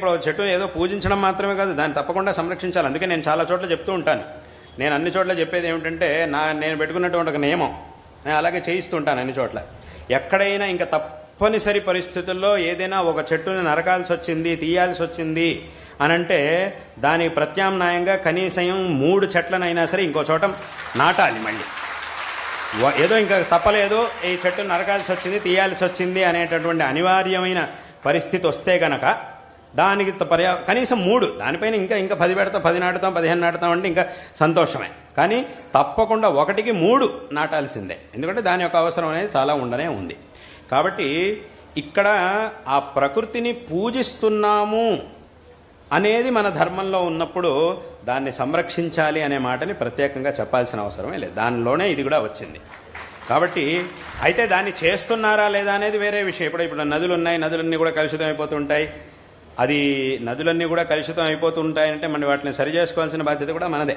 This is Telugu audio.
ఇప్పుడు చెట్టును ఏదో పూజించడం మాత్రమే కాదు, దాన్ని తప్పకుండా సంరక్షించాలి. అందుకే నేను చాలా చోట్ల చెప్తూ ఉంటాను. నేను అన్ని చోట్ల చెప్పేది ఏమిటంటే, నేను పెట్టుకున్నటువంటి ఒక నియమం నేను అలాగే చేయిస్తుంటాను అన్ని చోట్ల. ఎక్కడైనా ఇంకా తప్పనిసరి పరిస్థితుల్లో ఏదైనా ఒక చెట్టుని నరకాల్సి వచ్చింది, తీయాల్సి వచ్చింది అనంటే దానికి ప్రత్యామ్నాయంగా కనీసం 3 చెట్లనైనా సరే ఇంకో చోట నాటాలి. మళ్ళీ ఏదో ఇంకా తప్పలేదు, ఈ చెట్టును నరకాల్సి వచ్చింది, తీయాల్సి వచ్చింది అనేటటువంటి అనివార్యమైన పరిస్థితి వస్తే గనక దానికి కనీసం 3, దానిపైన ఇంకా 10 పెడతాం, 10 నాటుతాం, 15 నాటుతాం అంటే ఇంకా సంతోషమే. కానీ తప్పకుండా 1కి 3 నాటాల్సిందే. ఎందుకంటే దాని యొక్క అవసరం అనేది చాలా ఉండనే ఉంది. కాబట్టి ఇక్కడ ఆ ప్రకృతిని పూజిస్తున్నాము అనేది మన ధర్మంలో ఉన్నప్పుడు దాన్ని సంరక్షించాలి అనే మాటని ప్రత్యేకంగా చెప్పాల్సిన అవసరమే లేదు. దానిలోనే ఇది కూడా వచ్చింది. కాబట్టి అయితే దాన్ని చేస్తున్నారా లేదా అనేది వేరే విషయం. ఇప్పుడు నదులు ఉన్నాయి, నదులన్నీ కూడా కలుషితం అయిపోతుంటాయి. అది నదులన్నీ కూడా కలుషితం అయిపోతుంటాయంటే మనం వాటిని సరి చేసుకోవాల్సిన బాధ్యత కూడా మనదే.